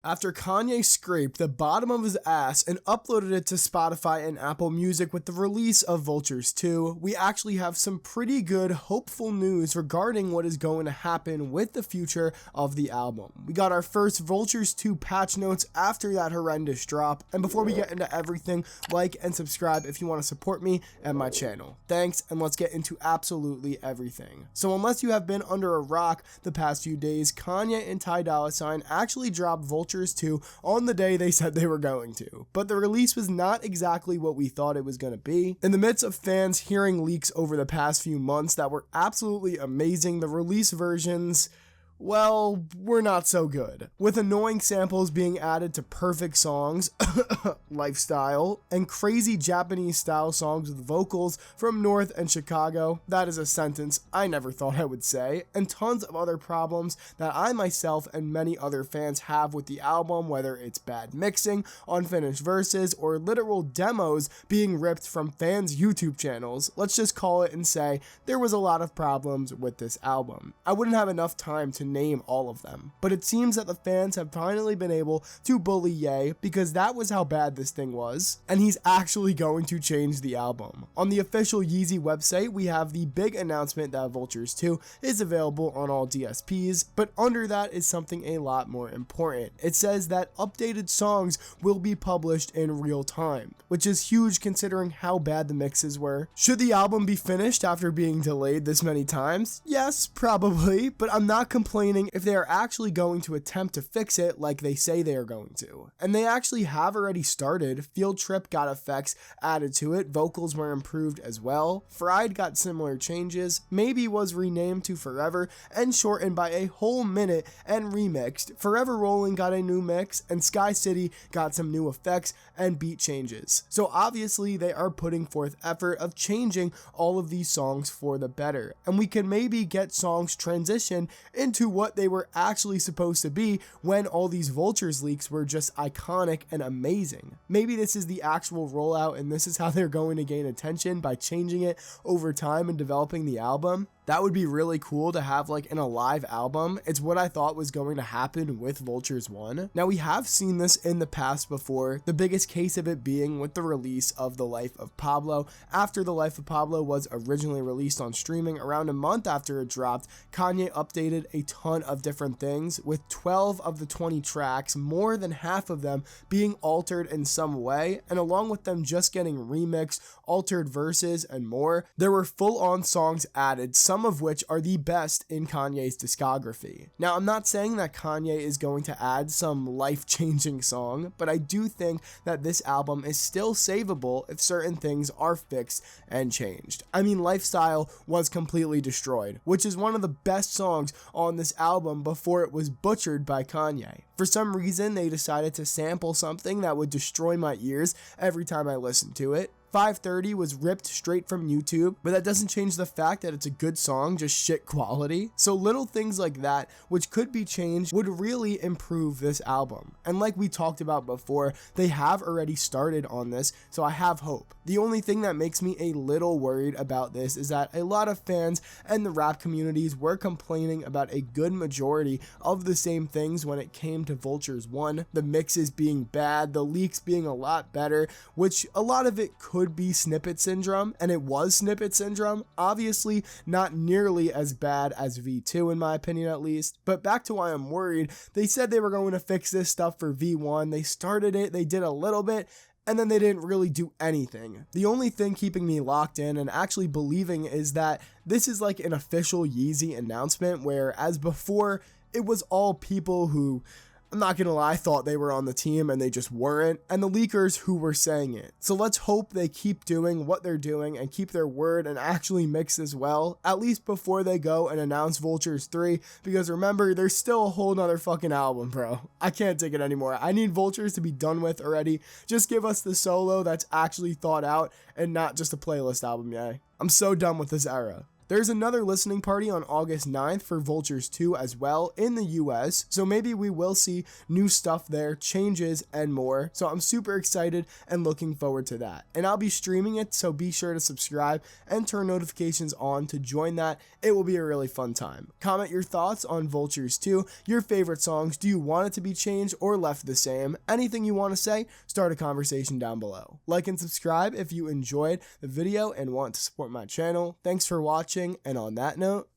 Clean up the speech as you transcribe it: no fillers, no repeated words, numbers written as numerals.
After Kanye scraped the bottom of his ass and uploaded it to Spotify and Apple Music with the release of Vultures 2, we actually have some pretty good, hopeful news regarding what is going to happen with the future of the album. We got our first Vultures 2 patch notes after that horrendous drop, and before we get into everything, like and subscribe if you want to support me and my channel. Thanks, and let's get into absolutely everything. So unless you have been under a rock the past few days, Kanye and Ty Dolla $ign actually dropped Vultures 2 on the day they said they were going to, but the release was not exactly what we thought it was going to be. In the midst of fans hearing leaks over the past few months that were absolutely amazing, the release versions, well, we're not so good. With annoying samples being added to perfect songs, lifestyle, and crazy Japanese style songs with vocals from North and Chicago, that is a sentence I never thought I would say, and tons of other problems that I myself and many other fans have with the album, whether it's bad mixing, unfinished verses, or literal demos being ripped from fans' YouTube channels. Let's just call it and say there was a lot of problems with this album. I wouldn't have enough time to name all of them, but it seems that the fans have finally been able to bully Ye because that was how bad this thing was, and he's actually going to change the album. On the official Yeezy website, we have the big announcement that Vultures 2 is available on all DSPs, but under that is something a lot more important. It says that updated songs will be published in real time, which is huge considering how bad the mixes were. Should the album be finished after being delayed this many times? Yes, probably, but I'm not complaining if they are actually going to attempt to fix it like they say they are going to. And they actually have already started. Field Trip got effects added to it, vocals were improved as well, Fried got similar changes, Maybe was renamed to Forever and shortened by a whole minute and remixed, Forever Rolling got a new mix, and Sky City got some new effects and beat changes. So obviously they are putting forth effort of changing all of these songs for the better, and we can maybe get songs transition into what they were actually supposed to be when all these Vultures leaks were just iconic and amazing. Maybe this is the actual rollout and this is how they're going to gain attention by changing it over time and developing the album. That would be really cool to have like in a live album. It's what I thought was going to happen with Vultures 1. Now we have seen this in the past before, the biggest case of it being with the release of The Life of Pablo. After The Life of Pablo was originally released on streaming, around a month after it dropped, Kanye updated a ton of different things, with 12 of the 20 tracks, more than half of them being altered in some way, and along with them just getting remixed, altered verses, and more, there were full-on songs added, some of which are the best in Kanye's discography. Now, I'm not saying that Kanye is going to add some life-changing song, but I do think that this album is still savable if certain things are fixed and changed. I mean, Lifestyle was completely destroyed, which is one of the best songs on this album before it was butchered by Kanye. For some reason, they decided to sample something that would destroy my ears every time I listened to it. 530 was ripped straight from YouTube, but that doesn't change the fact that it's a good song, just shit quality. So little things like that, which could be changed, would really improve this album. And like we talked about before, they have already started on this, so I have hope. The only thing that makes me a little worried about this is that a lot of fans and the rap communities were complaining about a good majority of the same things when it came to Vultures 1, the mixes being bad, the leaks being a lot better, which a lot of it could be snippet syndrome, and it was snippet syndrome. Obviously not nearly as bad as V2 in my opinion at least, but back to why I'm worried. They said they were going to fix this stuff for V1, they started it, they did a little bit, and then they didn't really do anything. The only thing keeping me locked in and actually believing is that this is like an official Yeezy announcement, where as before it was all people who, I'm not gonna lie, thought they were on the team and they just weren't, and the leakers who were saying it. So let's hope they keep doing what they're doing and keep their word and actually mix this well, at least before they go and announce Vultures 3, because remember, there's still a whole nother fucking album, bro. I can't take it anymore. I need Vultures to be done with already. Just give us the solo that's actually thought out and not just a playlist album, yay. I'm so done with this era. There's another listening party on August 9th for Vultures 2 as well in the US, so maybe we will see new stuff there, changes, and more. So I'm super excited and looking forward to that. And I'll be streaming it, so be sure to subscribe and turn notifications on to join that. It will be a really fun time. Comment your thoughts on Vultures 2, your favorite songs. Do you want it to be changed or left the same? Anything you want to say, start a conversation down below. Like and subscribe if you enjoyed the video and want to support my channel. Thanks for watching, and on that note,